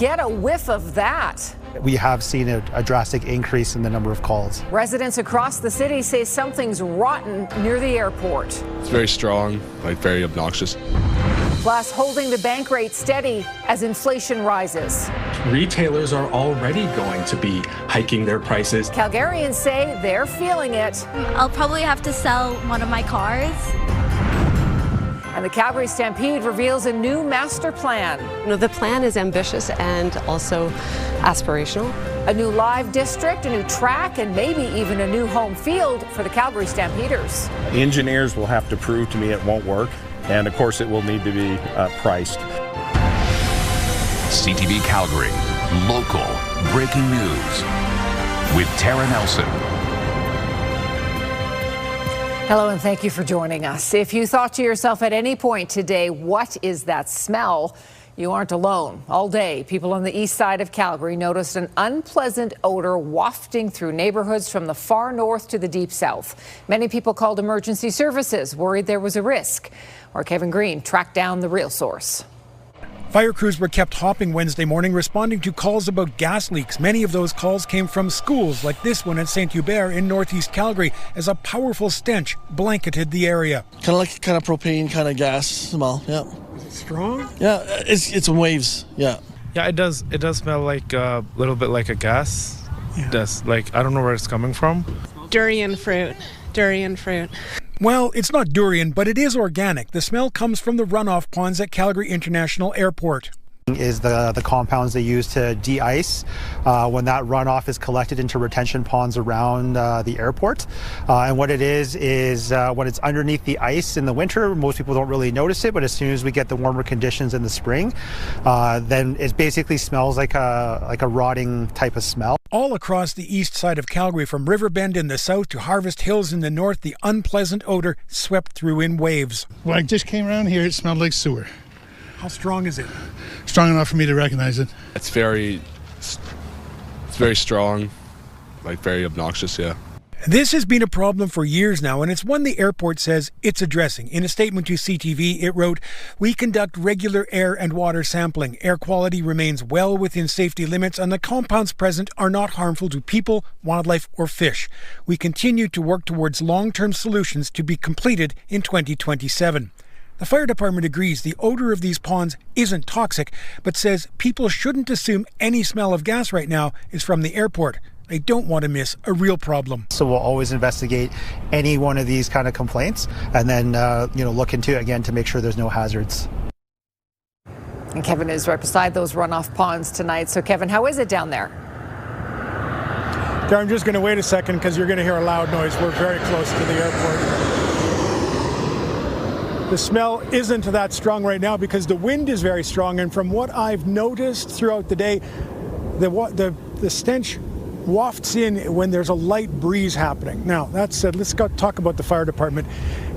get a whiff of that. We have seen a drastic increase in the number of calls. Residents across the city say something's rotten near the airport. It's very strong, very obnoxious. Plus, holding the bank rate steady as inflation rises. Retailers are already going to be hiking their prices. Calgarians say they're feeling it. I'll probably have to sell one of my cars. And the Calgary Stampede reveals a new master plan. The plan is ambitious and also aspirational. A new live district, a new track, and maybe even a new home field for the Calgary Stampeders. The engineers will have to prove to me it won't work. And of course, it will need to be priced. CTV Calgary, local breaking news with Tara Nelson. Hello, and thank you for joining us. If you thought to yourself at any point today, what is that smell? You aren't alone. All day, people on the east side of Calgary noticed an unpleasant odor wafting through neighborhoods from the far north to the deep south. Many people called emergency services, worried there was a risk. Our Kevin Green tracked down the real source. Fire crews were kept hopping Wednesday morning, responding to calls about gas leaks. Many of those calls came from schools, like this one at St. Hubert in northeast Calgary, as a powerful stench blanketed the area. Kind of propane kind of gas smell, yeah. Is it strong? Yeah, it's in waves, yeah. Yeah, it does smell like a little bit like a gas. Yeah. It does, I don't know where it's coming from. Durian fruit. Well, it's not durian, but it is organic. The smell comes from the runoff ponds at Calgary International Airport. Is the compounds they use to de-ice when that runoff is collected into retention ponds around the airport. And what it is when it's underneath the ice in the winter, most people don't really notice it, but as soon as we get the warmer conditions in the spring, then it basically smells like a rotting type of smell. All across the east side of Calgary, from Riverbend in the south to Harvest Hills in the north, the unpleasant odor swept through in waves. When I just came around here, it smelled like sewer. How strong is it? Strong enough for me to recognize it. It's very strong, very obnoxious, yeah. This has been a problem for years now, and it's one the airport says it's addressing. In a statement to CTV, it wrote, "We conduct regular air and water sampling. Air quality remains well within safety limits, and the compounds present are not harmful to people, wildlife, or fish. We continue to work towards long-term solutions to be completed in 2027. The fire department agrees the odor of these ponds isn't toxic, but says people shouldn't assume any smell of gas right now is from the airport. They don't want to miss a real problem. So we'll always investigate any one of these kind of complaints and then look into it again to make sure there's no hazards. And Kevin is right beside those runoff ponds tonight. So Kevin, how is it down there? I'm just going to wait a second because you're going to hear a loud noise. We're very close to the airport. The smell isn't that strong right now because the wind is very strong, and from what I've noticed throughout the day, the stench wafts in when there's a light breeze happening. Now, that said, let's talk about the fire department.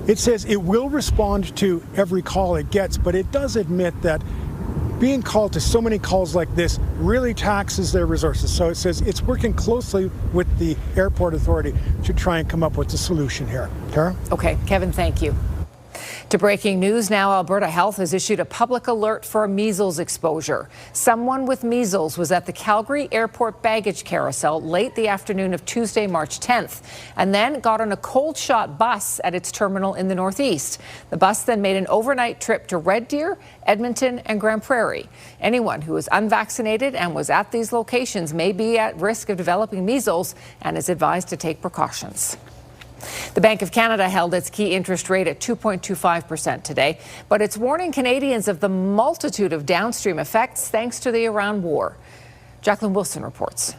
It says it will respond to every call it gets, but it does admit that being called to so many calls like this really taxes their resources. So it says it's working closely with the airport authority to try and come up with a solution here. Tara? Okay, Kevin, thank you. To breaking news now, Alberta Health has issued a public alert for a measles exposure. Someone with measles was at the Calgary Airport baggage carousel late the afternoon of Tuesday, March 10th, and then got on a cold shot bus at its terminal in the northeast. The bus then made an overnight trip to Red Deer, Edmonton, and Grand Prairie. Anyone who is unvaccinated and was at these locations may be at risk of developing measles and is advised to take precautions. The Bank of Canada held its key interest rate at 2.25% today, but it's warning Canadians of the multitude of downstream effects thanks to the Iran war. Jacqueline Wilson reports.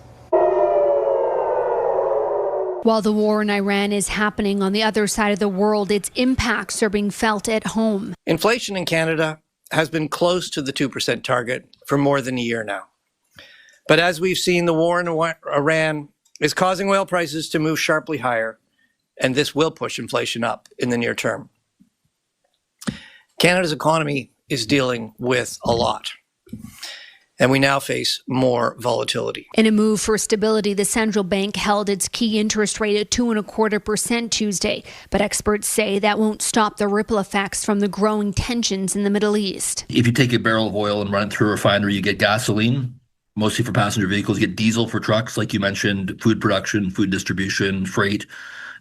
While the war in Iran is happening on the other side of the world, its impacts are being felt at home. Inflation in Canada has been close to the 2% target for more than a year now. But as we've seen, the war in Iran is causing oil prices to move sharply higher, and this will push inflation up in the near term. Canada's economy is dealing with a lot, and we now face more volatility. In a move for stability, the central bank held its key interest rate at 2.25% Tuesday, but experts say that won't stop the ripple effects from the growing tensions in the Middle East. If you take a barrel of oil and run it through a refinery, you get gasoline. mostly for passenger vehicles. You get diesel for trucks, like you mentioned, food production, food distribution, freight.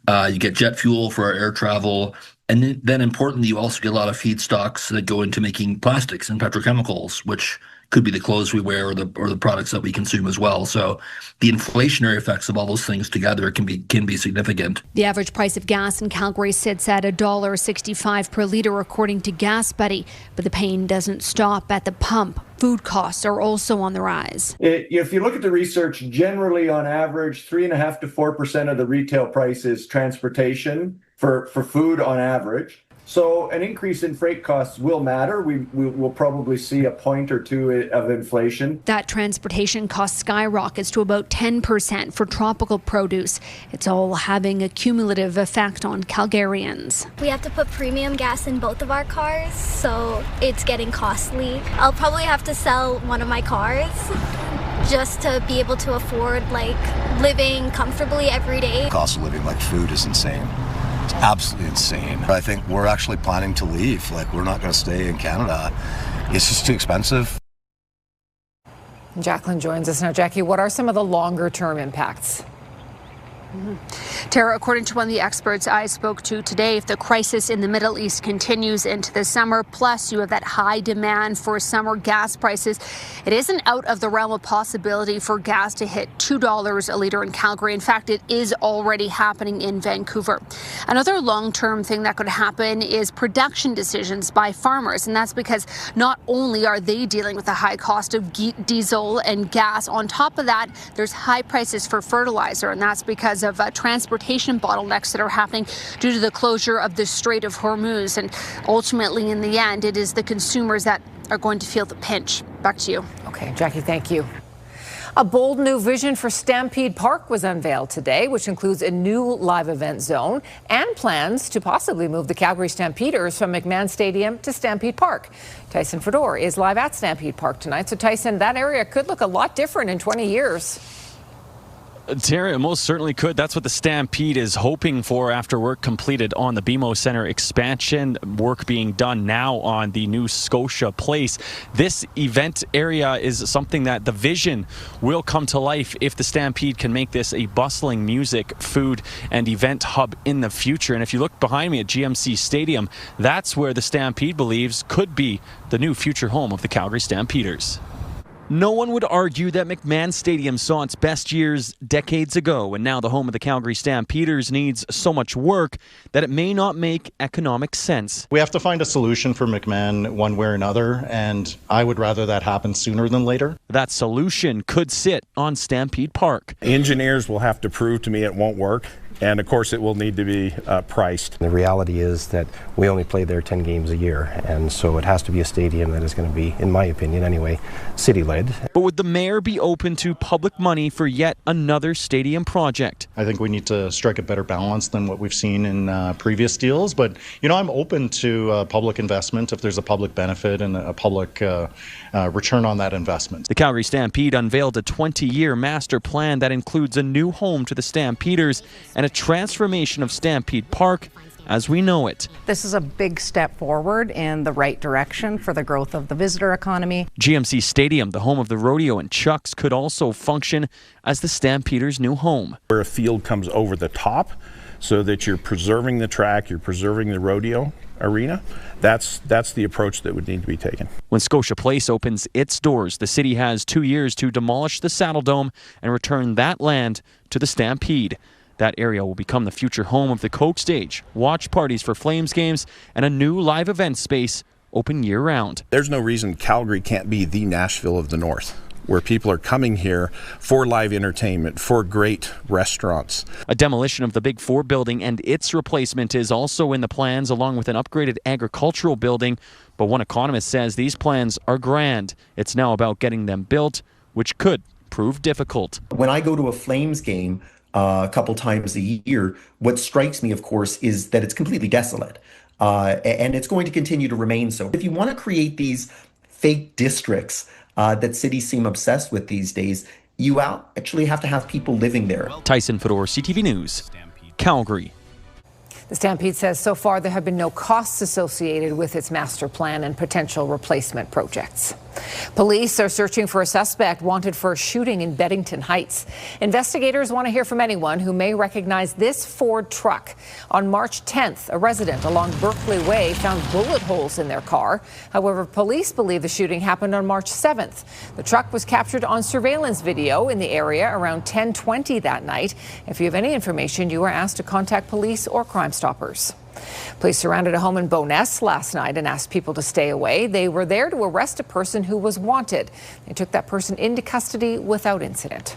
You get jet fuel for our air travel. And then importantly, you also get a lot of feedstocks that go into making plastics and petrochemicals, which could be the clothes we wear or the products that we consume as well. So the inflationary effects of all those things together can be significant. The average price of gas in Calgary sits at $1.65 per litre, according to Gas Buddy. But the pain doesn't stop at the pump. Food costs are also on the rise. If you look at the research, generally on average, 3.5% to 4% of the retail price is transportation for food on average. So an increase in freight costs will matter. We will probably see a point or two of inflation. That transportation cost skyrockets to about 10% for tropical produce. It's all having a cumulative effect on Calgarians. We have to put premium gas in both of our cars, so it's getting costly. I'll probably have to sell one of my cars just to be able to afford living comfortably every day. Cost of living, like food, is insane. It's absolutely insane. I think we're actually planning to leave. We're not going to stay in Canada. It's just too expensive. Jacqueline joins us now. Jackie, what are some of the longer term impacts? Tara, according to one of the experts I spoke to today, if the crisis in the Middle East continues into the summer, plus you have that high demand for summer gas prices, it isn't out of the realm of possibility for gas to hit $2 a litre in Calgary. In fact, it is already happening in Vancouver. Another long-term thing that could happen is production decisions by farmers, and that's because not only are they dealing with the high cost of diesel and gas, on top of that, there's high prices for fertilizer, and that's because of transportation bottlenecks that are happening due to the closure of the Strait of Hormuz. And ultimately, in the end, it is the consumers that are going to feel the pinch. Back to you. Okay, Jackie, thank you. A bold new vision for Stampede Park was unveiled today, which includes a new live event zone and plans to possibly move the Calgary Stampeders from McMahon Stadium to Stampede Park. Tyson Fedor is live at Stampede Park tonight. So, Tyson, that area could look a lot different in 20 years. Terry, it most certainly could. That's what the Stampede is hoping for after work completed on the BMO Centre expansion, work being done now on the new Scotia Place. This event area is something that the vision will come to life if the Stampede can make this a bustling music, food, and event hub in the future. And if you look behind me at GMC Stadium, that's where the Stampede believes could be the new future home of the Calgary Stampeders. No one would argue that McMahon Stadium saw its best years decades ago, and now the home of the Calgary Stampeders needs so much work that it may not make economic sense. We have to find a solution for McMahon one way or another, and I would rather that happen sooner than later. That solution could sit on Stampede Park. Engineers will have to prove to me it won't work. And of course, it will need to be priced. The reality is that we only play there 10 games a year, and so it has to be a stadium that is going to be, in my opinion anyway, city-led. But would the mayor be open to public money for yet another stadium project? I think we need to strike a better balance than what we've seen in previous deals. But, I'm open to public investment if there's a public benefit and a public return on that investment. The Calgary Stampede unveiled a 20-year master plan that includes a new home to the Stampeders and a transformation of Stampede Park as we know it. This is a big step forward in the right direction for the growth of the visitor economy. GMC Stadium, the home of the rodeo and Chucks, could also function as the Stampeders' new home. Where a field comes over the top so that you're preserving the track, you're preserving the rodeo arena, that's the approach that would need to be taken. When Scotia Place opens its doors, the city has 2 years to demolish the Saddle Dome and return that land to the Stampede. That area will become the future home of the Coke Stage, watch parties for Flames games, and a new live event space open year-round. There's no reason Calgary can't be the Nashville of the North, where people are coming here for live entertainment, for great restaurants. A demolition of the Big Four building and its replacement is also in the plans, along with an upgraded agricultural building. But one economist says these plans are grand. It's now about getting them built, which could prove difficult. When I go to a Flames game, a couple times a year, what strikes me, of course, is that it's completely desolate. And it's going to continue to remain so. If you want to create these fake districts that cities seem obsessed with these days, you actually have to have people living there. Tyson Fedor, CTV News, Calgary. The Stampede says so far there have been no costs associated with its master plan and potential replacement projects. Police are searching for a suspect wanted for a shooting in Beddington Heights. Investigators want to hear from anyone who may recognize this Ford truck. On March 10th, a resident along Berkeley Way found bullet holes in their car. However, police believe the shooting happened on March 7th. The truck was captured on surveillance video in the area around 10:20 that night. If you have any information, you are asked to contact police or Crime Stoppers. Police surrounded a home in Bowness last night and asked people to stay away. They were there to arrest a person who was wanted. They took that person into custody without incident.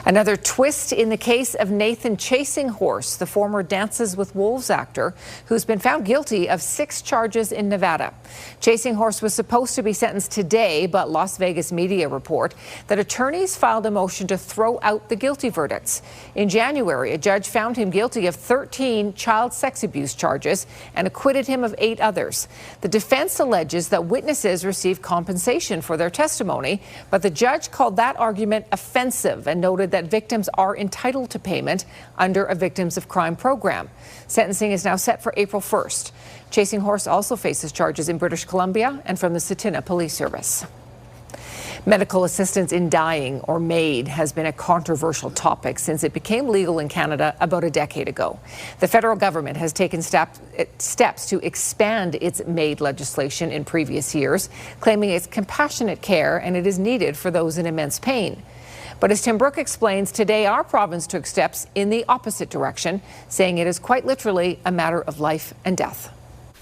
Another twist in the case of Nathan Chasing Horse, the former Dances with Wolves actor, who's been found guilty of 6 charges in Nevada. Chasing Horse was supposed to be sentenced today, but Las Vegas media report that attorneys filed a motion to throw out the guilty verdicts. In January, a judge found him guilty of 13 child sex abuse charges and acquitted him of 8 others. The defense alleges that witnesses received compensation for their testimony, but the judge called that argument offensive and noted that victims are entitled to payment under a Victims of Crime program. Sentencing is now set for April 1st. Chasing Horse also faces charges in British Columbia and from the Cetina Police Service. Medical assistance in dying, or MAID, has been a controversial topic since it became legal in Canada about a decade ago. The federal government has taken steps to expand its MAID legislation in previous years, claiming it's compassionate care and it is needed for those in immense pain. But as Tim Brooke explains, today our province took steps in the opposite direction, saying it is quite literally a matter of life and death.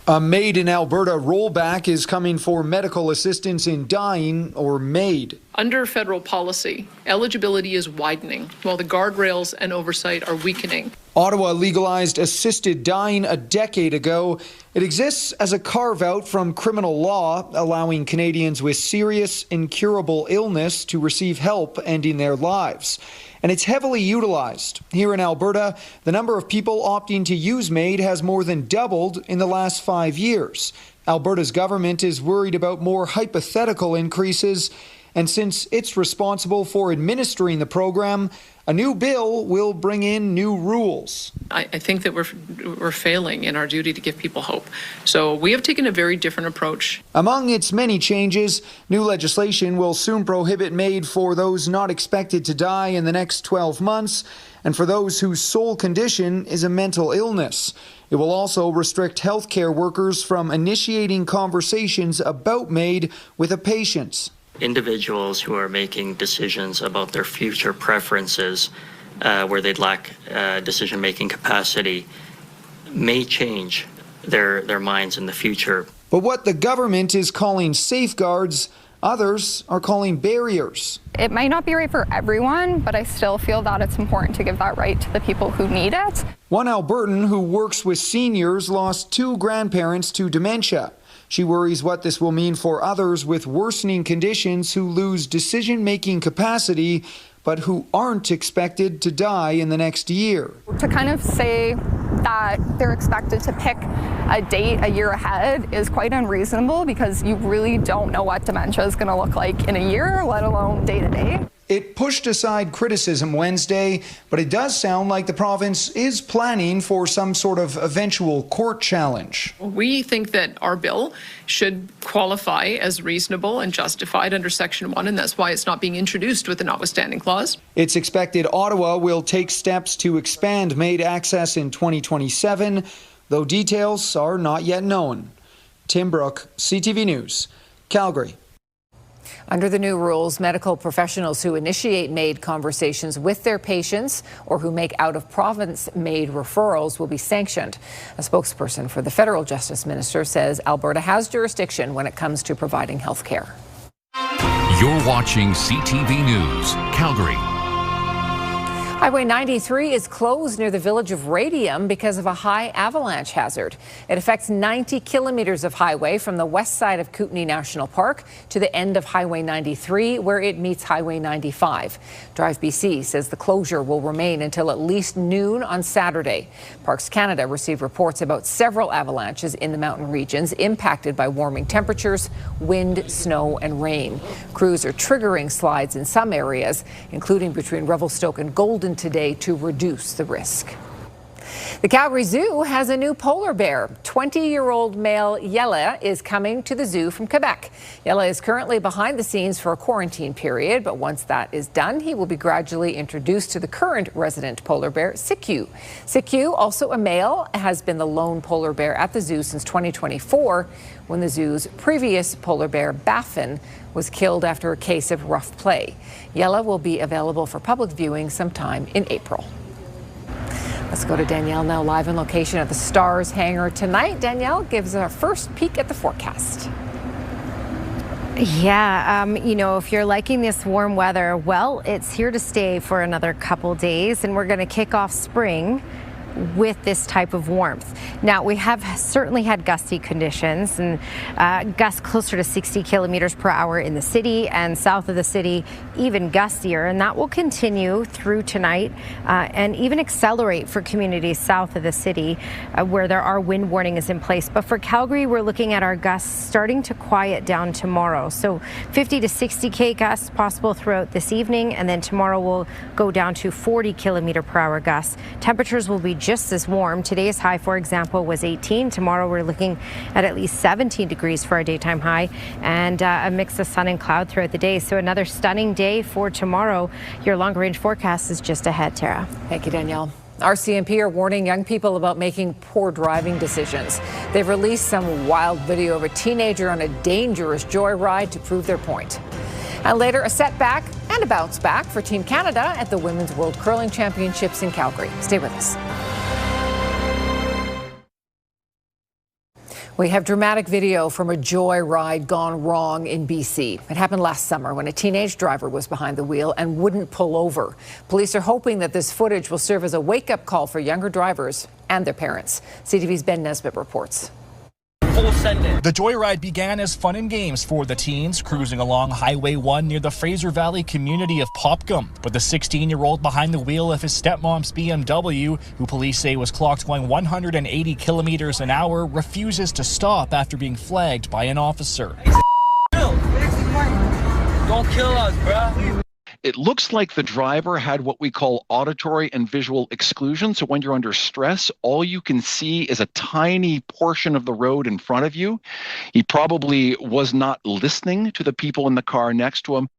A MAID in Alberta rollback is coming for medical assistance in dying, or MAID. Under federal policy, eligibility is widening, while the guardrails and oversight are weakening. Ottawa legalized assisted dying a decade ago. It exists as a carve-out from criminal law, allowing Canadians with serious, incurable illness to receive help ending their lives. And it's heavily utilized. Here in Alberta, the number of people opting to use MAID has more than doubled in the last 5 years. Alberta's government is worried about more hypothetical increases, and since it's responsible for administering the program, a new bill will bring in new rules. I think that we're failing in our duty to give people hope. So we have taken a very different approach. Among its many changes, new legislation will soon prohibit MAID for those not expected to die in the next 12 months and for those whose sole condition is a mental illness. It will also restrict healthcare workers from initiating conversations about MAID with a patient. Individuals who are making decisions about their future preferences where they'd lack decision-making capacity may change their minds in the future. But what the government is calling safeguards, others are calling barriers. It might not be right for everyone, but I still feel that it's important to give that right to the people who need it. One Albertan who works with seniors lost 2 grandparents to dementia. She worries what this will mean for others with worsening conditions who lose decision-making capacity, but who aren't expected to die in the next year. To kind of say that they're expected to pick a date a year ahead is quite unreasonable because you really don't know what dementia is going to look like in a year, let alone day to day. It pushed aside criticism Wednesday, but it does sound like the province is planning for some sort of eventual court challenge. We think that our bill should qualify as reasonable and justified under Section 1, and that's why it's not being introduced with the notwithstanding clause. It's expected Ottawa will take steps to expand MAID access in 2027, though details are not yet known. Tim Brooke, CTV News, Calgary. Under the new rules, medical professionals who initiate MAID conversations with their patients or who make out-of-province MAID referrals will be sanctioned. A spokesperson for the federal justice minister says Alberta has jurisdiction when it comes to providing health care. You're watching CTV News, Calgary. Highway 93 is closed near the village of Radium because of a high avalanche hazard. It affects 90 kilometers of highway from the west side of Kootenay National Park to the end of Highway 93, where it meets Highway 95. Drive BC says the closure will remain until at least noon on Saturday. Parks Canada received reports about several avalanches in the mountain regions impacted by warming temperatures, wind, snow, and rain. Crews are triggering slides in some areas, including between Revelstoke and Golden today to reduce the risk. The Calgary Zoo has a new polar bear. 20-year-old male Yella is coming to the zoo from Quebec. Yella is currently behind the scenes for a quarantine period, but once that is done, he will be gradually introduced to the current resident polar bear, Sikyu. Sikyu, also a male, has been the lone polar bear at the zoo since 2024, when the zoo's previous polar bear, Baffin, was killed after a case of rough play. Yella will be available for public viewing sometime in April. Let's go to Danielle now, live on location at the Stars hangar tonight. Danielle gives our first peek at the forecast. Yeah, you know, if you're liking this warm weather, well, it's here to stay for another couple days, and we're going to kick off spring with this type of warmth. Now, we have certainly had gusty conditions and gusts closer to 60 kilometers per hour in the city, and south of the city even gustier, and that will continue through tonight and even accelerate for communities south of the city where there are wind warnings in place. But for Calgary, we're looking at our gusts starting to quiet down tomorrow. So 50 to 60k gusts possible throughout this evening, and then tomorrow we'll go down to 40 kilometer per hour gusts. Temperatures will be just as warm. Today's high, for example, was 18. Tomorrow we're looking at least 17 degrees for our daytime high, and a mix of sun and cloud throughout the day. So another stunning day for tomorrow. Your longer range forecast is just ahead, Tara. Thank you, Danielle. RCMP are warning young people about making poor driving decisions. They've released some wild video of a teenager on a dangerous joyride to prove their point. And later, a setback and a bounce back for Team Canada at the Women's World Curling Championships in Calgary. Stay with us. We have dramatic video from a joyride gone wrong in BC. It happened last summer when a teenage driver was behind the wheel and wouldn't pull over. Police are hoping that this footage will serve as a wake-up call for younger drivers and their parents. CTV's Ben Nesbitt reports. The joyride began as fun and games for the teens cruising along Highway 1 near the Fraser Valley community of Popcom. But the 16-year-old behind the wheel of his stepmom's BMW, who police say was clocked going 180 kilometers an hour, refuses to stop after being flagged by an officer. Don't kill us, bro. It looks like the driver had what we call auditory and visual exclusion. So when you're under stress, all you can see is a tiny portion of the road in front of you. He probably was not listening to the people in the car next to him.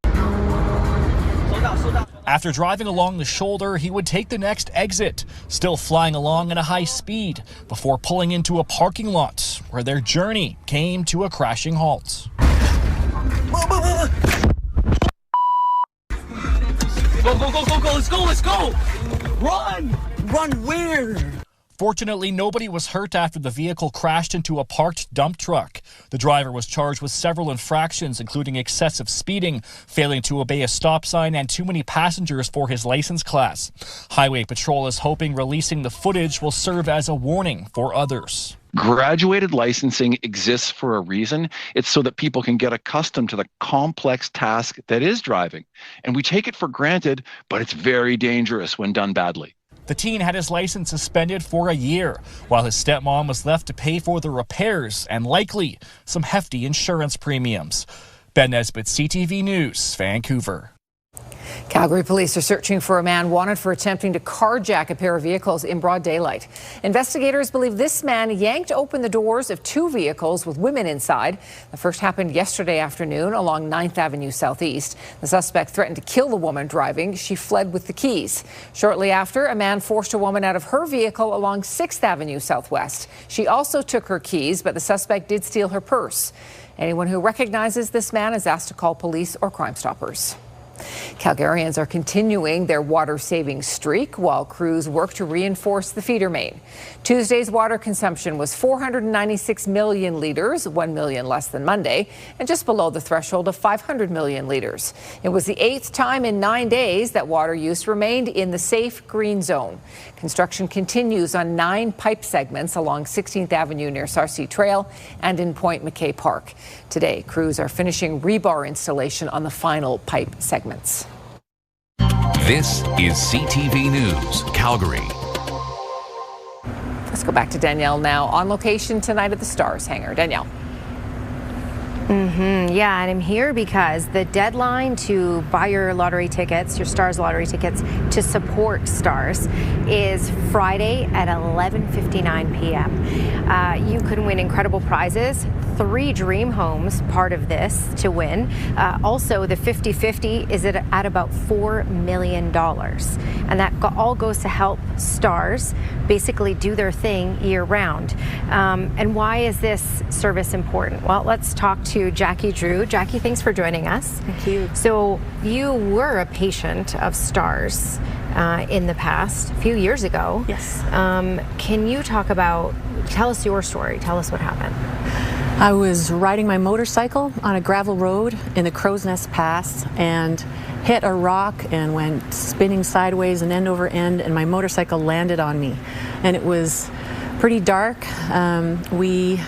After driving along the shoulder, he would take the next exit, still flying along at a high speed, before pulling into a parking lot where their journey came to a crashing halt. Go, let's go! Run where? Fortunately, nobody was hurt after the vehicle crashed into a parked dump truck. The driver was charged with several infractions, including excessive speeding, failing to obey a stop sign, and too many passengers for his license class. Highway Patrol is hoping releasing the footage will serve as a warning for others. Graduated licensing exists for a reason. It's so that people can get accustomed to the complex task that is driving. And we take it for granted, but it's very dangerous when done badly. The teen had his license suspended for a year, while his stepmom was left to pay for the repairs and likely some hefty insurance premiums. Ben Nesbitt, CTV News, Vancouver. Calgary police are searching for a man wanted for attempting to carjack a pair of vehicles in broad daylight. Investigators believe this man yanked open the doors of two vehicles with women inside. The first happened yesterday afternoon along 9th Avenue Southeast. The suspect threatened to kill the woman driving. She fled with the keys. Shortly after, a man forced a woman out of her vehicle along 6th Avenue Southwest. She also took her keys, but the suspect did steal her purse. Anyone who recognizes this man is asked to call police or Crime Stoppers. Calgarians are continuing their water-saving streak while crews work to reinforce the feeder main. Tuesday's water consumption was 496 million litres, 1 million less than Monday, and just below the threshold of 500 million litres. It was the 8th time in 9 days that water use remained in the safe green zone. Construction continues on 9 pipe segments along 16th Avenue near Sarcee Trail and in Point McKay Park. Today, crews are finishing rebar installation on the final pipe segments. This is CTV News, Calgary. Let's go back to Danielle now on location tonight at the Stars hangar. Danielle. Yeah, and I'm here because the deadline to buy your lottery tickets, your Stars lottery tickets, to support Stars is Friday at 11:59 p.m. You can win incredible prizes, 3 dream homes, part of this to win. Also, the 50-50 is at about $4 million. And that all goes to help Stars basically do their thing year round. And why is this service important? Well, let's talk to Jackie Drew. Jackie, thanks for joining us. Thank you. So you were a patient of Stars in the past, a few years ago. Yes. Can you tell us your story. Tell us what happened. I was riding my motorcycle on a gravel road in the Crow's Nest Pass and hit a rock and went spinning sideways and end over end, and my motorcycle landed on me. And it was pretty dark. We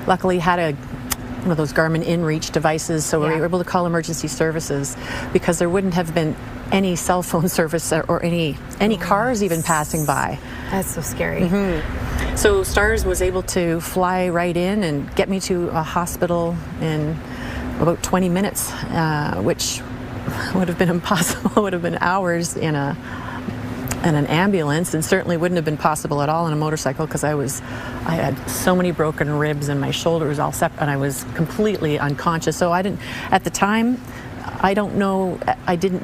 luckily had one of those Garmin InReach devices, so we were able to call emergency services because there wouldn't have been any cell phone service or any cars even passing by. That's so scary. So Stars was able to fly right in and get me to a hospital in about 20 minutes, which would have been impossible. It would have been hours in an ambulance, and certainly wouldn't have been possible at all on a motorcycle because I had so many broken ribs and my shoulder was all separate and I was completely unconscious. So at the time, I didn't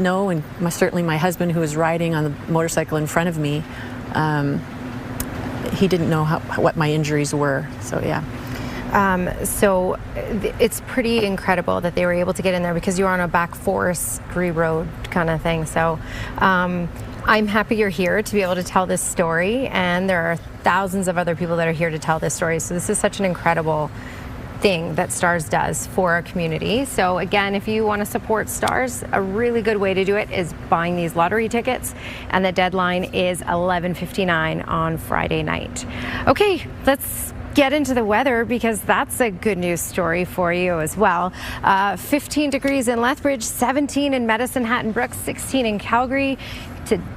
know, and certainly my husband, who was riding on the motorcycle in front of me, he didn't know what my injuries were. So yeah. So it's pretty incredible that they were able to get in there because you're on a back forestry road kind of thing. So I'm happy you're here to be able to tell this story, and there are thousands of other people that are here to tell this story. So this is such an incredible thing that Stars does for our community. So again, if you want to support Stars, a really good way to do it is buying these lottery tickets, and the deadline is 11:59 on Friday night. Okay, let's get into the weather because that's a good news story for you as well. 15 degrees in Lethbridge, 17 in Medicine Hat and Brooks, 16 in Calgary.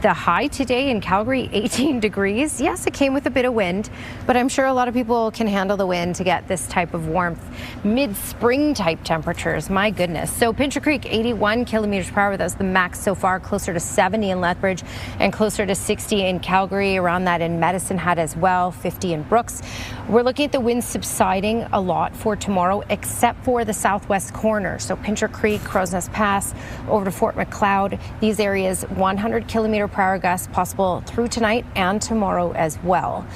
The high today in Calgary, 18 degrees. Yes, it came with a bit of wind, but I'm sure a lot of people can handle the wind to get this type of warmth. Mid-spring type temperatures, my goodness. So Pincher Creek, 81 kilometers per hour. That's the max so far, closer to 70 in Lethbridge and closer to 60 in Calgary, around that in Medicine Hat as well, 50 in Brooks. We're looking at the winds subsiding a lot for tomorrow, except for the southwest corner. So Pincher Creek, Crow's Nest Pass, over to Fort Macleod. These areas, 100 kilometer per hour gusts possible through tonight and tomorrow as well.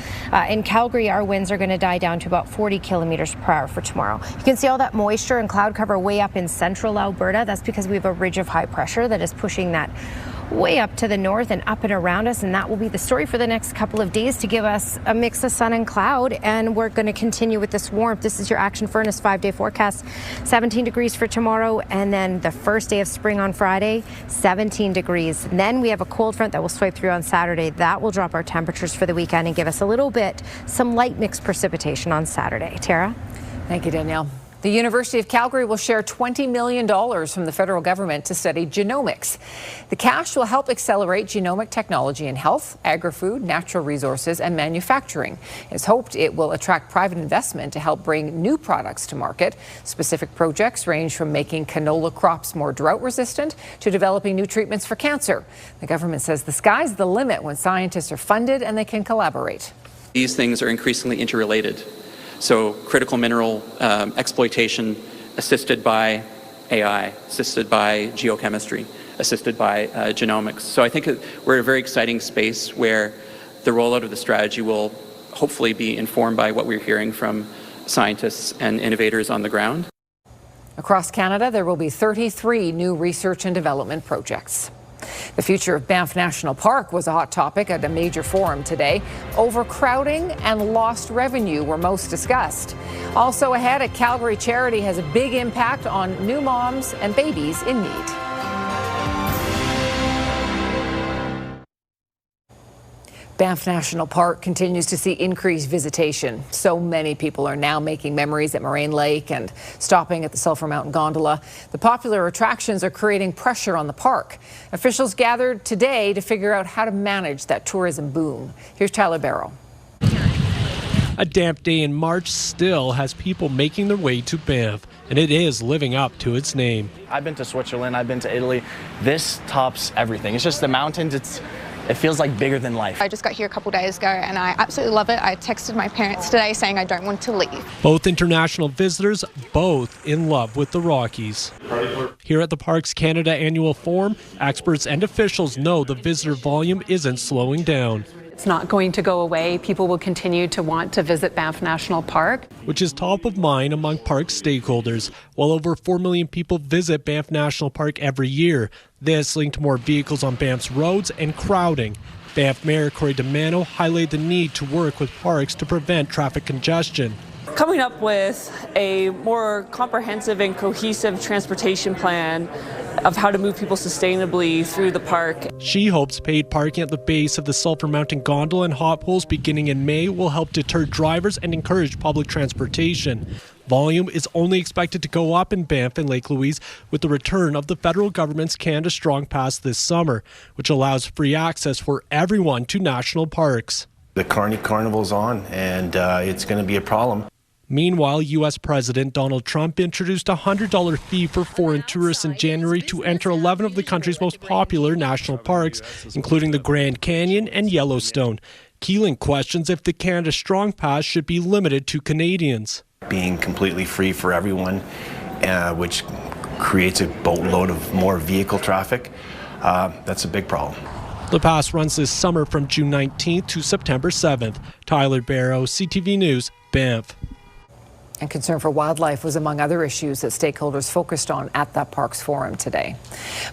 In Calgary, our winds are going to die down to about 40 kilometers per hour for tomorrow. You can see all that moisture and cloud cover way up in central Alberta. That's because we have a ridge of high pressure that is pushing that way up to the north and up and around us, and that will be the story for the next couple of days to give us a mix of sun and cloud, and we're going to continue with this warmth. This is your Action Furnace 5-day forecast. 17 degrees for tomorrow, and then the first day of spring on Friday, 17 degrees. And then we have a cold front that will swipe through on Saturday. That will drop our temperatures for the weekend and give us some light mixed precipitation on Saturday. Tara? Thank you, Danielle. The University of Calgary will share $20 million from the federal government to study genomics. The cash will help accelerate genomic technology in health, agri-food, natural resources, and manufacturing. It's hoped it will attract private investment to help bring new products to market. Specific projects range from making canola crops more drought-resistant to developing new treatments for cancer. The government says the sky's the limit when scientists are funded and they can collaborate. These things are increasingly interrelated. So critical mineral exploitation assisted by AI, assisted by geochemistry, assisted by genomics. So I think we're in a very exciting space where the rollout of the strategy will hopefully be informed by what we're hearing from scientists and innovators on the ground. Across Canada, there will be 33 new research and development projects. The future of Banff National Park was a hot topic at a major forum today. Overcrowding and lost revenue were most discussed. Also ahead, a Calgary charity has a big impact on new moms and babies in need. Banff National Park continues to see increased visitation. So many people are now making memories at Moraine Lake and stopping at the Sulphur Mountain Gondola. The popular attractions are creating pressure on the park. Officials gathered today to figure out how to manage that tourism boom. Here's Tyler Barrow. A damp day in March still has people making their way to Banff, and it is living up to its name. I've been to Switzerland, I've been to Italy. This tops everything. It's just the mountains, it feels like bigger than life. I just got here a couple days ago and I absolutely love it. I texted my parents today saying I don't want to leave. Both international visitors, both in love with the Rockies. Here at the Parks Canada Annual Forum, experts and officials know the visitor volume isn't slowing down. It's not going to go away. People will continue to want to visit Banff National Park, which is top of mind among park stakeholders. While over 4 million people visit Banff National Park every year, this linked to more vehicles on Banff's roads and crowding. Banff Mayor Corey DeMano highlighted the need to work with parks to prevent traffic congestion. Coming up with a more comprehensive and cohesive transportation plan of how to move people sustainably through the park. She hopes paid parking at the base of the Sulphur Mountain Gondola and hot poles beginning in May will help deter drivers and encourage public transportation. Volume is only expected to go up in Banff and Lake Louise with the return of the federal government's Canada Strong Pass this summer, which allows free access for everyone to national parks. The Carnival's on, and it's going to be a problem. Meanwhile, U.S. President Donald Trump introduced a $100 fee for foreign tourists in January to enter 11 of the country's most popular national parks, including the Grand Canyon and Yellowstone. Keeling questions if the Canada Strong Pass should be limited to Canadians. Being completely free for everyone, which creates a boatload of more vehicle traffic, that's a big problem. The pass runs this summer from June 19th to September 7th. Tyler Barrow, CTV News, Banff. And concern for wildlife was among other issues that stakeholders focused on at that Parks Forum today.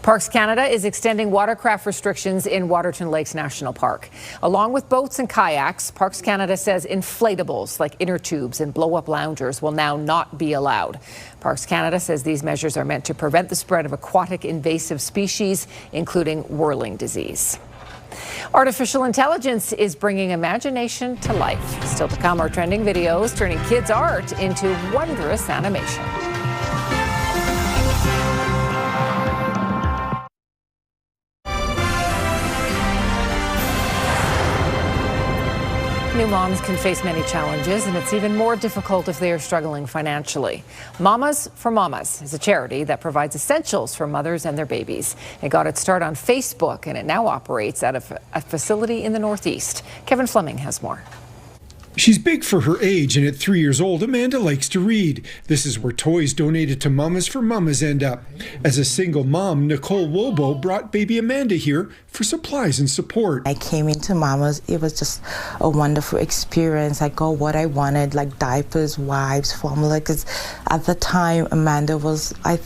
Parks Canada is extending watercraft restrictions in Waterton Lakes National Park. Along with boats and kayaks, Parks Canada says inflatables like inner tubes and blow-up loungers will now not be allowed. Parks Canada says these measures are meant to prevent the spread of aquatic invasive species, including whirling disease. Artificial intelligence is bringing imagination to life. Still to come are trending videos turning kids' art into wondrous animation. New moms can face many challenges, and it's even more difficult if they are struggling financially. Mamas for Mamas is a charity that provides essentials for mothers and their babies. It got its start on Facebook, and it now operates out of a facility in the Northeast. Kevin Fleming has more. She's big for her age, and at 3 years old, Amanda likes to read. This is where toys donated to Mamas for Mamas end up. As a single mom, Nicole Wobo brought baby Amanda here for supplies and support. I came into Mamas. It was just a wonderful experience. I got what I wanted, like diapers, wipes, formula, because at the time, Amanda was, I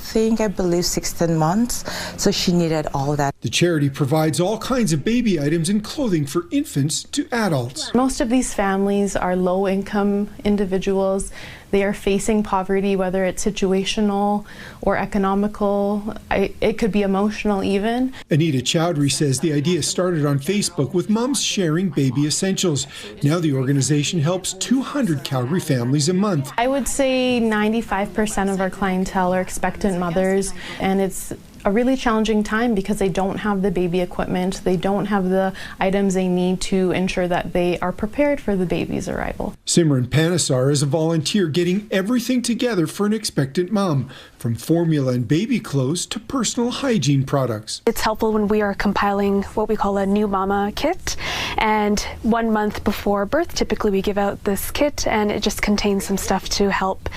believe 16 months, so she needed all that. The charity provides all kinds of baby items and clothing for infants to adults. Most of these families are low-income individuals. They are facing poverty, whether it's situational or economical. It could be emotional even. Anita Chowdhury says the idea started on Facebook with moms sharing baby essentials. Now the organization helps 200 Calgary families a month. I would say 95% of our clientele are expectant mothers, and it's a really challenging time because they don't have the baby equipment, they don't have the items they need to ensure that they are prepared for the baby's arrival. Simran Panesar is a volunteer getting everything together for an expectant mom, from formula and baby clothes to personal hygiene products. It's helpful when we are compiling what we call a new mama kit, and 1 month before birth typically we give out this kit, and it just contains some stuff to help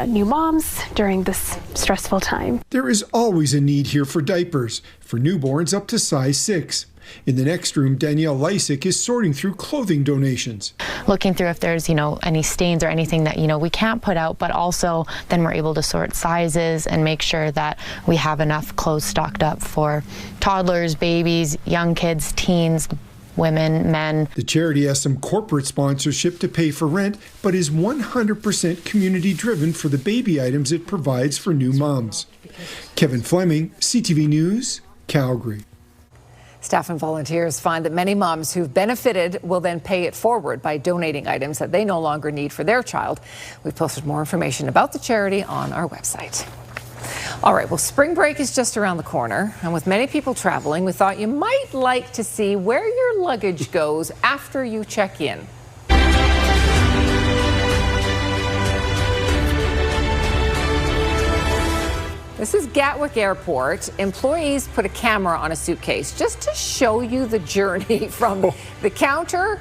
new moms during this stressful time. There is always a need here for diapers, for newborns up to size 6. In the next room, Danielle Lysick is sorting through clothing donations. Looking through if there's, any stains or anything that, we can't put out, but also then we're able to sort sizes and make sure that we have enough clothes stocked up for toddlers, babies, young kids, teens, women, men. The charity has some corporate sponsorship to pay for rent, but is 100% community driven for the baby items it provides for new moms. Kevin Fleming, CTV News, Calgary. Staff and volunteers find that many moms who've benefited will then pay it forward by donating items that they no longer need for their child. We've posted more information about the charity on our website. All right, well, spring break is just around the corner, and with many people traveling, we thought you might like to see where your luggage goes after you check in. This is Gatwick Airport. Employees put a camera on a suitcase just to show you the journey from the counter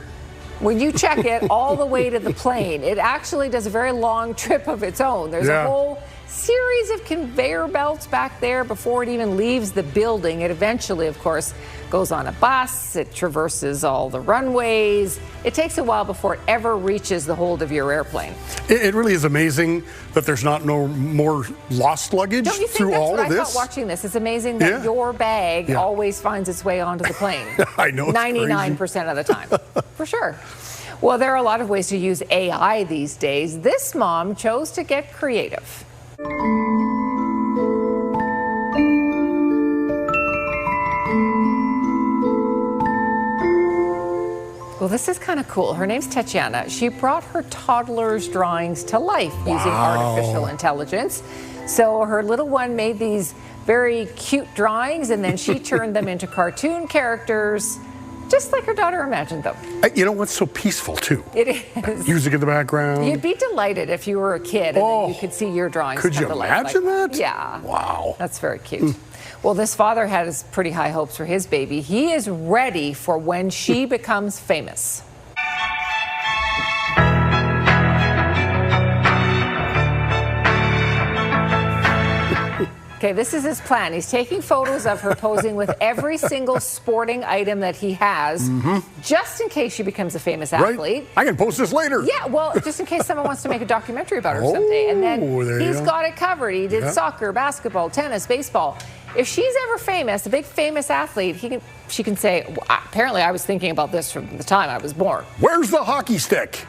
when you check it all the way to the plane. It actually does a very long trip of its own. There's a whole series of conveyor belts back there before it even leaves the building. It eventually, of course, goes on a bus. It traverses all the runways. It takes a while before it ever reaches the hold of your airplane. It really is amazing that there's no more lost luggage Don't you think through that's all what of I this. thought watching this? It's amazing that your bag always finds its way onto the plane. I know, it's 99% of the time, for sure. Well, there are a lot of ways to use AI these days. This mom chose to get creative. Well, this is kind of cool. Her name's Tatiana. She brought her toddler's drawings to life using artificial intelligence. So her little one made these very cute drawings, and then she turned them into cartoon characters, just like her daughter imagined them. You know what's so peaceful, too? It is. Music in the background. You'd be delighted if you were a kid and then you could see your drawings Could come you to life. imagine Like, that? Yeah. Wow. That's very cute. Well, this father has pretty high hopes for his baby. He is ready for when she becomes famous. Okay, this is his plan. He's taking photos of her posing with every single sporting item that he has, just in case she becomes a famous athlete. Right. I can post this later. Yeah, well, just in case someone wants to make a documentary about her someday. And then he's got it covered. He did soccer, basketball, tennis, baseball. If she's ever famous, a big famous athlete, she can say, well, apparently I was thinking about this from the time I was born. Where's the hockey stick?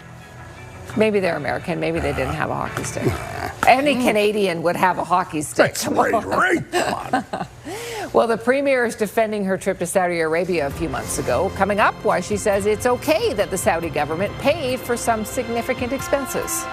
Maybe they're American. Maybe they didn't have a hockey stick. Any Canadian would have a hockey stick. That's right. Come on. Well, the premier is defending her trip to Saudi Arabia a few months ago. Coming up, why she says it's okay that the Saudi government paid for some significant expenses.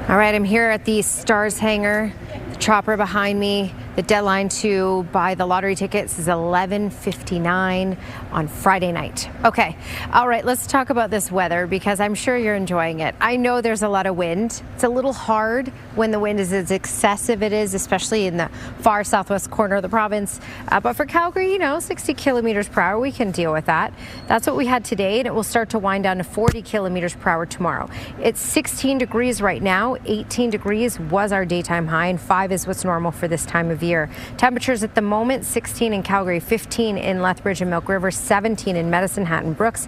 All right, I'm here at the Stars hangar. The chopper behind me. The deadline to buy the lottery tickets is 11:59 on Friday night. Okay, all right, let's talk about this weather because I'm sure you're enjoying it. I know there's a lot of wind. It's a little hard when the wind is as excessive it is, especially in the far southwest corner of the province. But for Calgary, 60 kilometers per hour, we can deal with that. That's what we had today, and it will start to wind down to 40 kilometers per hour tomorrow. It's 16 degrees right now. 18 degrees was our daytime high, and 5 is what's normal for this time of year. Temperatures at the moment, 16 in Calgary, 15 in Lethbridge and Milk River, 17 in Medicine Hat and Brooks,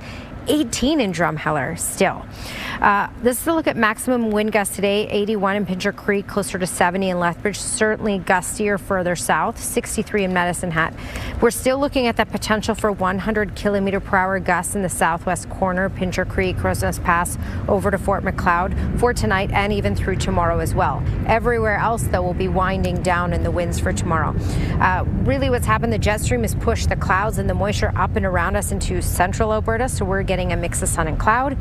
18 in Drumheller still. This is a look at maximum wind gusts today, 81 in Pincher Creek, closer to 70 in Lethbridge, certainly gustier further south, 63 in Medicine Hat. We're still looking at that potential for 100 kilometer per hour gusts in the southwest corner, Pincher Creek, Crowsnest Pass, over to Fort Macleod for tonight and even through tomorrow as well. Everywhere else, though, will be winding down in the winds for tomorrow. Really what's happened, the jet stream has pushed the clouds and the moisture up and around us into central Alberta, so we're getting a mix of sun and cloud.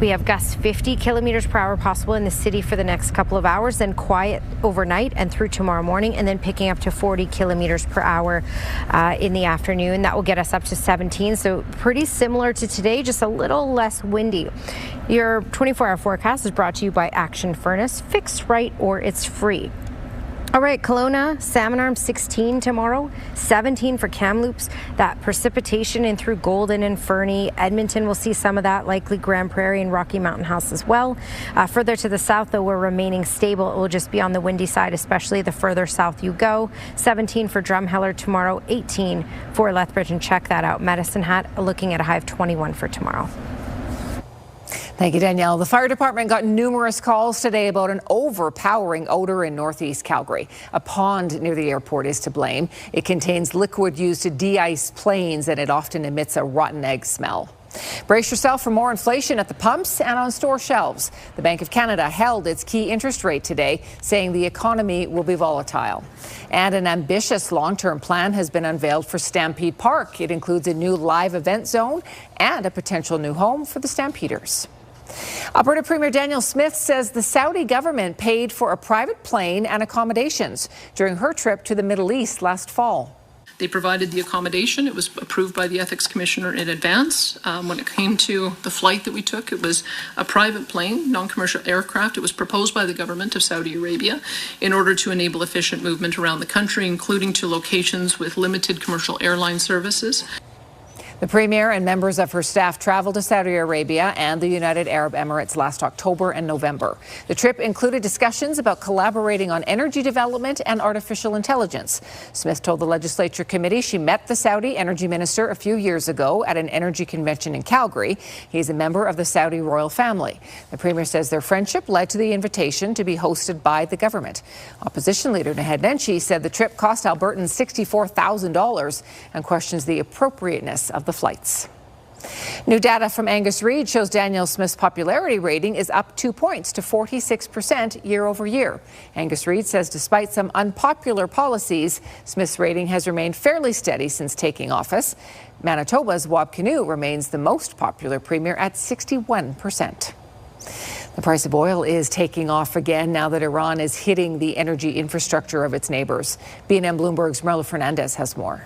We have gusts 50 kilometers per hour possible in the city for the next couple of hours, then quiet overnight and through tomorrow morning, and then picking up to 40 kilometers per hour in the afternoon. That will get us up to 17, so pretty similar to today, just a little less windy. Your 24-hour forecast is brought to you by Action Furnace. Fix right or it's free. All right, Kelowna, Salmon Arm 16 tomorrow, 17 for Kamloops. That precipitation in through Golden and Fernie. Edmonton will see some of that, likely Grand Prairie and Rocky Mountain House as well. Further to the south, though, we're remaining stable. It will just be on the windy side, especially the further south you go. 17 for Drumheller tomorrow, 18 for Lethbridge, and check that out. Medicine Hat looking at a high of 21 for tomorrow. Thank you, Danielle. The fire department got numerous calls today about an overpowering odor in northeast Calgary. A pond near the airport is to blame. It contains liquid used to de-ice planes, and it often emits a rotten egg smell. Brace yourself for more inflation at the pumps and on store shelves. The Bank of Canada held its key interest rate today, saying the economy will be volatile. And an ambitious long-term plan has been unveiled for Stampede Park. It includes a new live event zone and a potential new home for the Stampeders. Alberta Premier Danielle Smith says the Saudi government paid for a private plane and accommodations during her trip to the Middle East last fall. They provided the accommodation. It was approved by the ethics commissioner in advance. When it came to the flight that we took, it was a private plane, non-commercial aircraft. It was proposed by the government of Saudi Arabia in order to enable efficient movement around the country, including to locations with limited commercial airline services. The Premier and members of her staff traveled to Saudi Arabia and the United Arab Emirates last October and November. The trip included discussions about collaborating on energy development and artificial intelligence. Smith told the Legislature Committee she met the Saudi Energy Minister a few years ago at an energy convention in Calgary. He's a member of the Saudi royal family. The Premier says their friendship led to the invitation to be hosted by the government. Opposition Leader Naheed Nenshi said the trip cost Albertans $64,000 and questions the appropriateness of the flights. New data from Angus Reid shows Danielle Smith's popularity rating is up 2 points to 46% year over year. Angus Reid says despite some unpopular policies, Smith's rating has remained fairly steady since taking office. Manitoba's Wab Kinew remains the most popular premier at 61%. The price of oil is taking off again now that Iran is hitting the energy infrastructure of its neighbors. BNN Bloomberg's Marla Fernandez has more.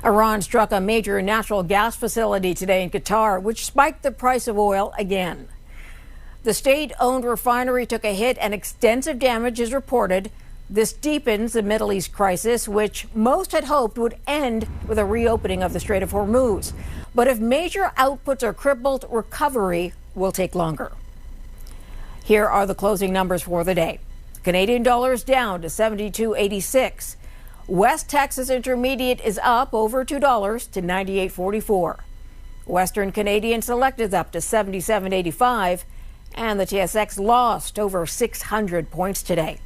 Iran struck a major natural gas facility today in Qatar, which spiked the price of oil again. The state-owned refinery took a hit and extensive damage is reported. This deepens the Middle East crisis, which most had hoped would end with a reopening of the Strait of Hormuz. But if major outputs are crippled, recovery will take longer. Here are the closing numbers for the day. Canadian dollar is down to 72.86. West Texas Intermediate is up over $2 to 98.44. Western Canadian Select is up to 77.85, and the TSX lost over 600 points today.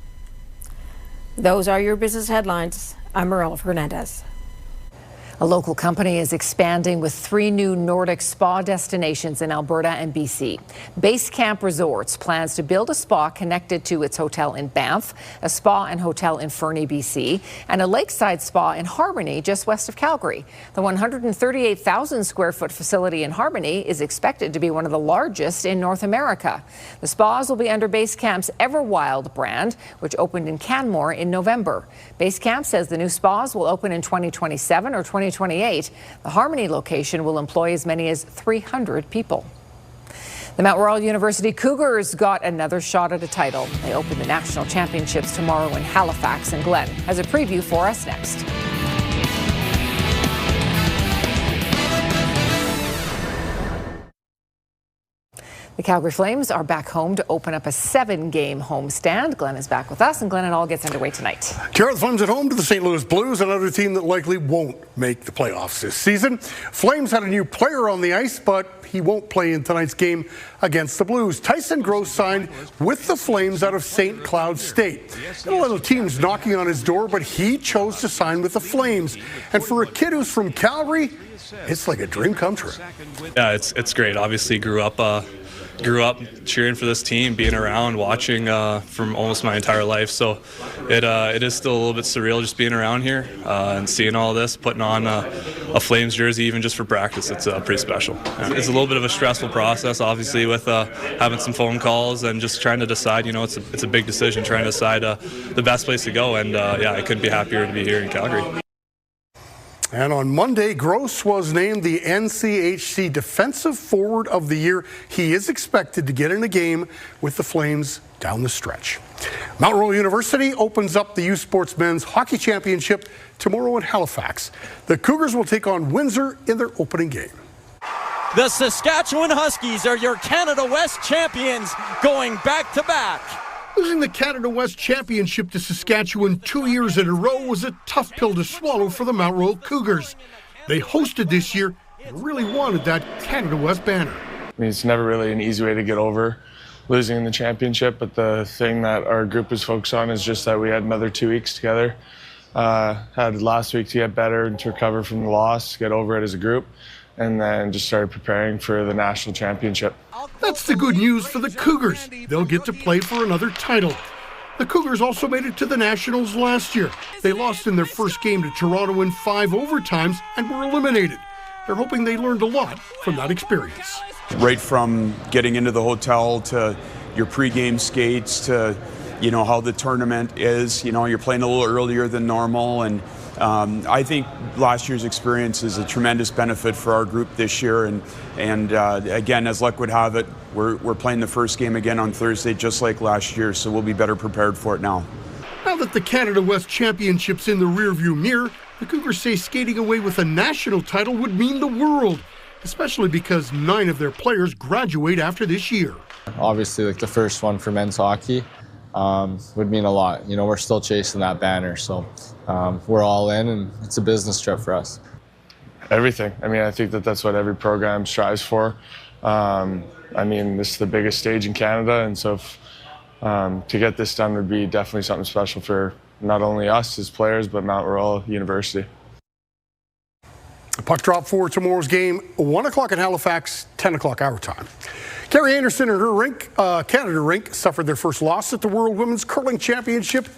Those are your business headlines. I'm Marla Fernandez. A local company is expanding with 3 new Nordic spa destinations in Alberta and BC. Base Camp Resorts plans to build a spa connected to its hotel in Banff, a spa and hotel in Fernie, BC, and a lakeside spa in Harmony, just west of Calgary. The 138,000 square foot facility in Harmony is expected to be one of the largest in North America. The spas will be under Base Camp's Everwild brand, which opened in Canmore in November. Base Camp says the new spas will open in 2027 or 2028. The Harmony location will employ as many as 300 people. The Mount Royal University Cougars got another shot at a title. They open the national championships tomorrow in Halifax, and Glenn has a preview for us next. The Calgary Flames are back home to open up a 7-game homestand. Glenn is back with us, and Glenn, it all gets underway tonight. Tara, the Flames at home to the St. Louis Blues, another team that likely won't make the playoffs this season. Flames had a new player on the ice, but he won't play in tonight's game against the Blues. Tyson Gross signed with the Flames out of St. Cloud State. Got a lot of teams knocking on his door, but he chose to sign with the Flames. And for a kid who's from Calgary, it's like a dream come true. Yeah, it's great. Obviously grew up cheering for this team, being around, watching from almost my entire life. So it is still a little bit surreal just being around here and seeing all this, putting on a Flames jersey even just for practice. It's pretty special. It's a little bit of a stressful process, obviously, with having some phone calls and just trying to decide. You know, it's a big decision, trying to decide the best place to go. And yeah, I couldn't be happier to be here in Calgary. And on Monday, Gross was named the NCHC Defensive Forward of the Year. He is expected to get in a game with the Flames down the stretch. Mount Royal University opens up the U Sports Men's Hockey Championship tomorrow in Halifax. The Cougars will take on Windsor in their opening game. The Saskatchewan Huskies are your Canada West champions, going back-to-back. Losing the Canada West Championship to Saskatchewan 2 years in a row was a tough pill to swallow for the Mount Royal Cougars. They hosted this year and really wanted that Canada West banner. I mean, it's never really an easy way to get over losing in the championship, but the thing that our group is focused on is just that we had another 2 weeks together. Had last week to get better and to recover from the loss, get over it as a group, and then just started preparing for the national championship. That's the good news for the Cougars. They'll get to play for another title. The Cougars also made it to the Nationals last year. They lost in their first game to Toronto in 5 overtimes and were eliminated. They're hoping they learned a lot from that experience. Right from getting into the hotel to your pregame skates to, you know, how the tournament is. You know, you're playing a little earlier than normal, and I think last year's experience is a tremendous benefit for our group this year. And again, as luck would have it, we're playing the first game again on Thursday, just like last year, so we'll be better prepared for it now. Now that the Canada West Championship's in the rearview mirror, the Cougars say skating away with a national title would mean the world, especially because 9 of their players graduate after this year. Obviously, like the first one for men's hockey would mean a lot. You know, we're still chasing that banner, so we're all in, and it's a business trip for us. Everything. I mean, I think that's what every program strives for. I mean, this is the biggest stage in Canada, and so to get this done would be definitely something special for not only us as players, but Mount Royal University. Puck drop for tomorrow's game, 1 o'clock in Halifax, 10 o'clock our time. Carrie Anderson and her rink, Canada rink, suffered their first loss at the World Women's Curling Championship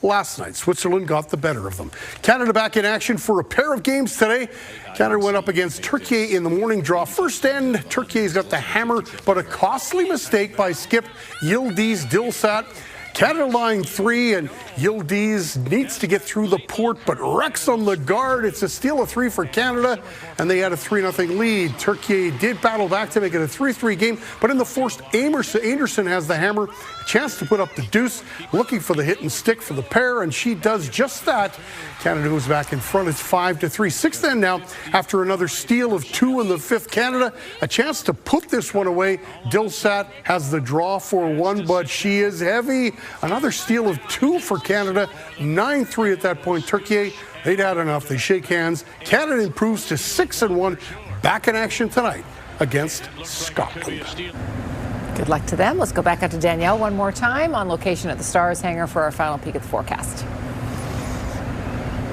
last night. Switzerland got the better of them. Canada back in action for a pair of games today. Canada went up against Turkey in the morning draw. First end, Turkey's got the hammer, but a costly mistake by skip Yildiz Dilsat. Canada line 3, and Yildiz needs to get through the port, but wrecks on the guard. It's a steal of 3 for Canada, and they had a 3-0 lead. Turkey did battle back to make it a 3-3 game, but in the fourth, Anderson has the hammer, a chance to put up the deuce, looking for the hit and stick for the pair, and she does just that. Canada goes back in front. It's 5-3. Sixth end now, after another steal of 2 in the fifth. Canada, a chance to put this one away. Dilsat has the draw for 1, but she is heavy. Another steal of 2 for Canada. 9-3 at that point. Turkey, they'd had enough. They shake hands. Canada improves to 6-1. Back in action tonight against Scotland. Good luck to them. Let's go back out to Danielle one more time on location at the Stars Hangar for our final peek at the forecast.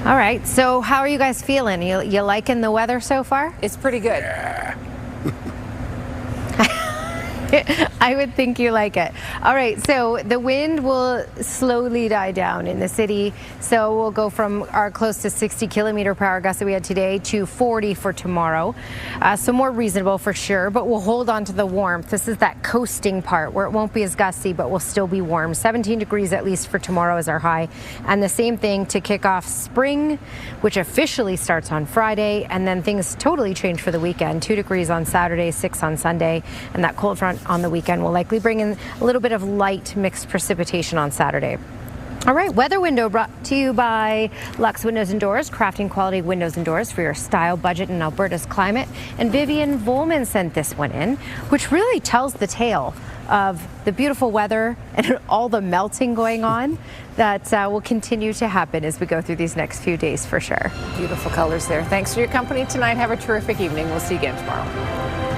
All right, so how are you guys feeling? You liking the weather so far? It's pretty good. Yeah. I would think you like it. All right, so the wind will slowly die down in the city. So we'll go from our close to 60 kilometer per hour gusts that we had today to 40 for tomorrow. So more reasonable for sure, but we'll hold on to the warmth. This is that coasting part where it won't be as gusty, but will still be warm. 17 degrees at least for tomorrow is our high. And the same thing to kick off spring, which officially starts on Friday. And then things totally change for the weekend. 2 degrees on Saturday, 6 on Sunday. And that cold front on the weekend will likely bring in a little bit of light mixed precipitation on Saturday. All right, weather window brought to you by Lux Windows and Doors, crafting quality windows and doors for your style budget in Alberta's climate. And Vivian Volman sent this one in, which really tells the tale of the beautiful weather and all the melting going on that will continue to happen as we go through these next few days for sure. Beautiful colors there. Thanks for your company tonight. Have a terrific evening. We'll see you again tomorrow.